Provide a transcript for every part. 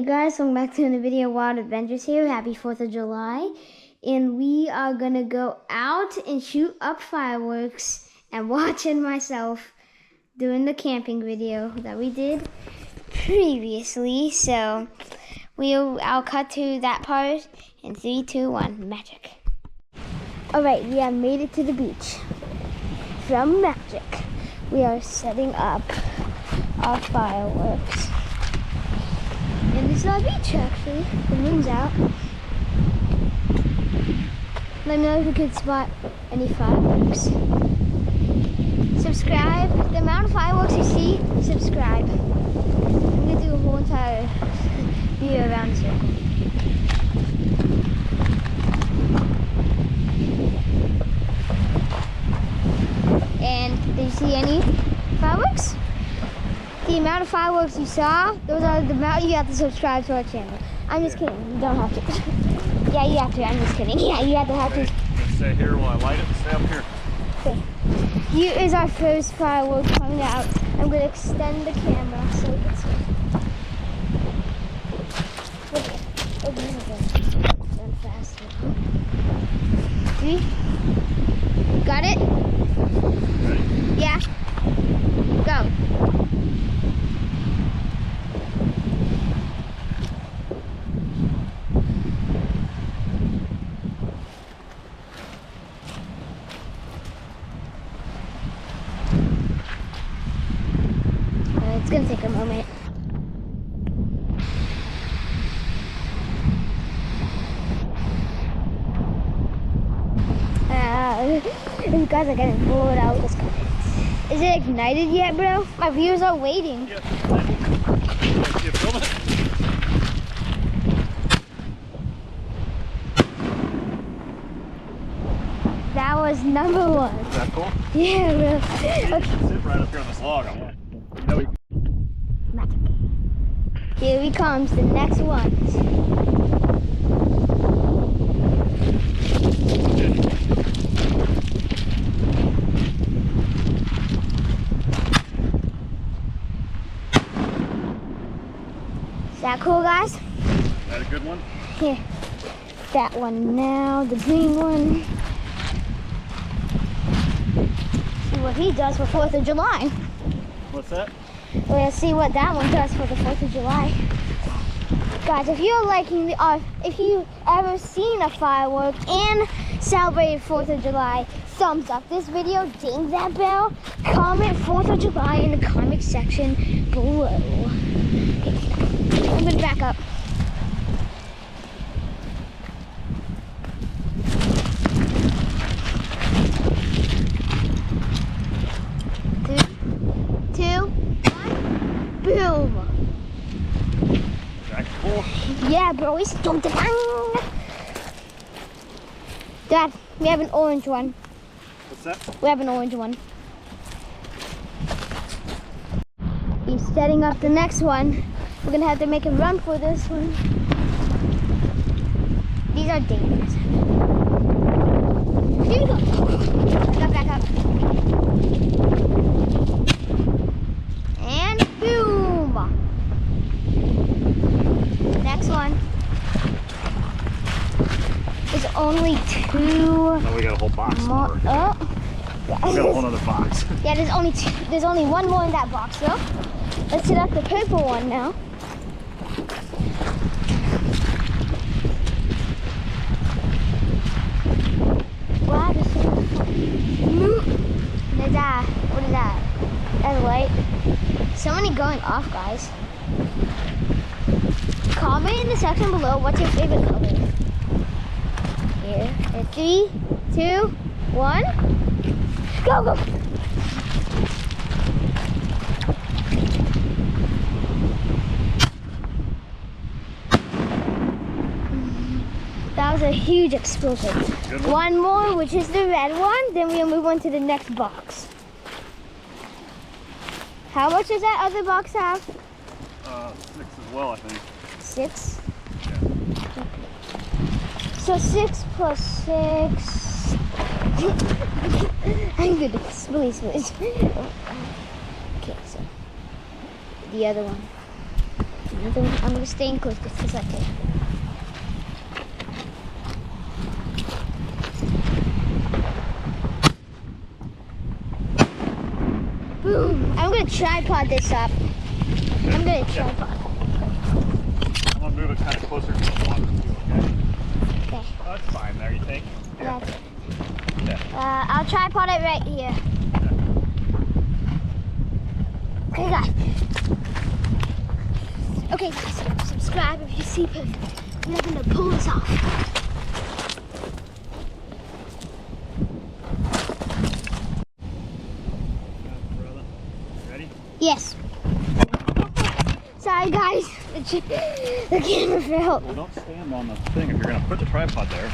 guys, welcome back to another video. Wild Adventures here. Happy 4th of July. And we are gonna go out and shoot up fireworks and watching myself doing the camping video that we did previously. So I'll cut to that part in 3, 2, 1, magic. Alright, we have made it to the beach. From magic, we are setting up our fireworks. And this is our beach, actually. The moon's out. Let me know if you could spot any fireworks. Subscribe. The amount of fireworks you see, subscribe. I'm gonna do a whole entire video around the circle. And did you see any fireworks? The amount of fireworks you saw, those are the amount you have to subscribe to our channel. I'm just kidding, you don't have to. Yeah, you have to, I'm just kidding. Yeah, you have to. Stay here while I light it, stay up here. Okay. Here is our first firework coming out. I'm going to extend the camera so you can see. Okay. Run faster. 3. Got it? Ready? Yeah. Go. It's gonna take a moment. You guys are getting bored out. Is it ignited yet, bro? My viewers are waiting. Yep. You film it? That was number 1. Is that cool? Yeah, bro. Okay. Sit right up here on this log. Here he comes, the next one. Is that cool, guys? Is that a good one? Here. That one now, the green one. See what he does for 4th of July. What's that? Let's see what that one does for the 4th of July. Guys, if you're liking if you ever seen a firework and celebrated 4th of July, thumbs up this video, ding that bell, comment 4th of July in the comment section below. Okay, I'm gonna back up. Boom! That's cool. Yeah, bro, he's dong dong. Dad, we have an orange one. What's that? We have an orange one. He's setting up the next one. We're gonna have to make him run for this one. These are dangerous. Here we go. Back up. And boom! Next one. There's only 2 No, we got a whole box more. Oh. We got a whole other box. Yeah, there's only 1 more in that box though. Let's set up the purple one now. Wow, this is there's that. What is that? That's light. So many going off, guys. Comment in the section below what's your favorite color. Here. And 3, 2, 1. Go, go! That was a huge explosion. One more, which is the red one, then we'll move on to the next box. How much does that other box have? 6 as well, I think. 6? Yeah. Okay. So 6 plus 6. I'm good. Release. Okay, so the other one. I'm gonna stay in close just a second. Boom! I'm gonna tripod this up. I'm gonna tripod. I'm gonna move it kind of closer to the water too, okay? Okay. Oh, that's fine there, you think? Yeah. Yeah. I'll tripod it right here. Okay, guys. Okay, guys. Subscribe if you see perfect. We're gonna pull this off. Ready? Yes. Sorry, guys. The camera fell. Well, don't stand on the thing. If you're going to put the tripod there,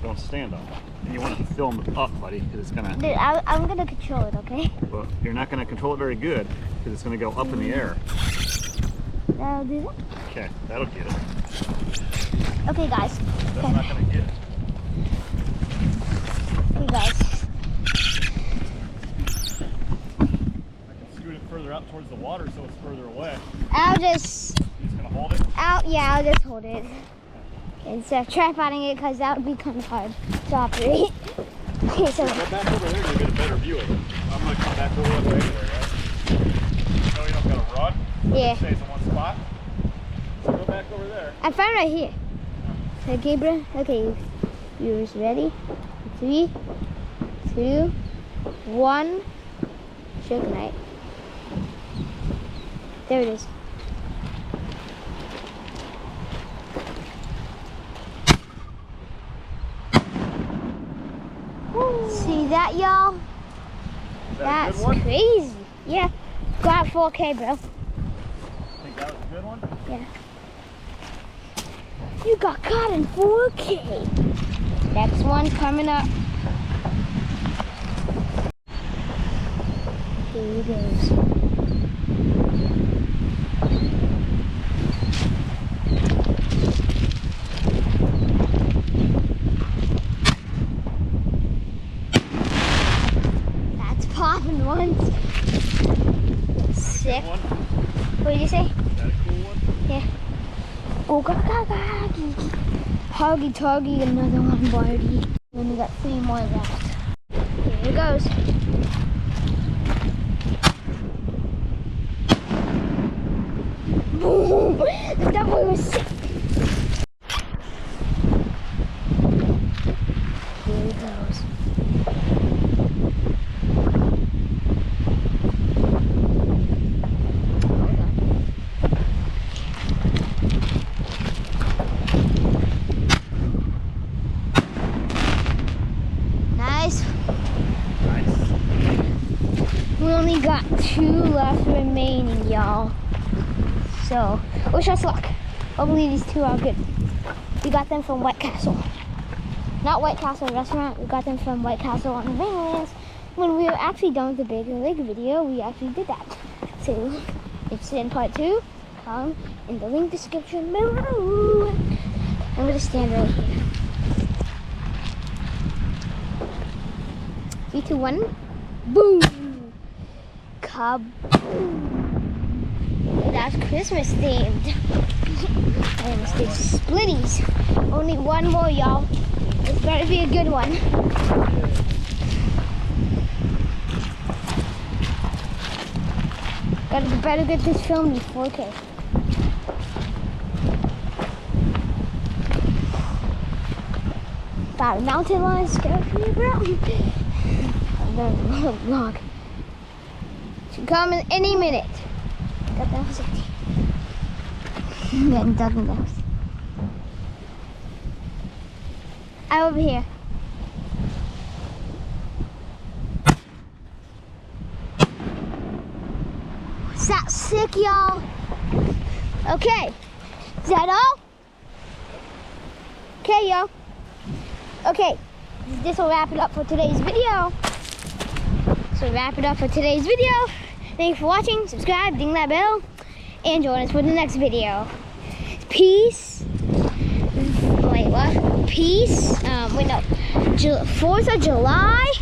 don't stand on it. And you want to film up, buddy, because it's going to... I'm going to control it, okay? Well, you're not going to control it very good, because it's going to go up in the air. That'll do that? Okay, that'll get it. Okay, guys. That's not going to get it. Okay, guys. Further out towards the water so it's further away. I'll just... You're just gonna hold it? I'll just hold it. Instead of tripoding it, because that would be kind of hard to operate. Okay, so... Go back over there and you'll get a better view of it. I'm gonna come back over that way anyway, right? No, you don't gotta run? Yeah. It stays in one spot. So go back over there. I found it right here. Okay, bro. Okay, viewers, ready? 3, 2, 1. Sugar night. There it is. See that, y'all? Is that That's a good one? crazy. Yeah. Got 4K, bro. Think that was a good one? Yeah. You got caught in 4K. Next one coming up. Here he goes. That's popping once. Sick. One? What did you say? Is that a cool one? Yeah. Oh, huggy tuggy, another one, Barty. Then we got 3 more left. Here it goes. Boom! That boy was sick. Here it goes. Nice. Nice. We only got 2 left remaining, y'all. So, wish us luck. Hopefully these 2 are good. We got them from White Castle. Not White Castle restaurant, we got them from White Castle on the mainland. When we were actually done with the Big Lake video, we actually did that. So, if it's in part 2, in the link description below. I'm gonna stand right here. 3, 2, 1. Boom! Kaboom! That's Christmas themed. And it's the splitties. Only one more, y'all. This better be a good one. Better get this filmed in 4K. Got a mountain lion scared from the ground. Another vlog. Should come in any minute. Got that was empty. Getting dug in the house. I'm over here. Is that sick, y'all? Okay. Is that all? Okay, y'all. Okay. This will wrap it up for today's video. Thanks for watching. Subscribe, ding that bell, and join us for the next video. Peace. Wait, what? Peace. 4th of July.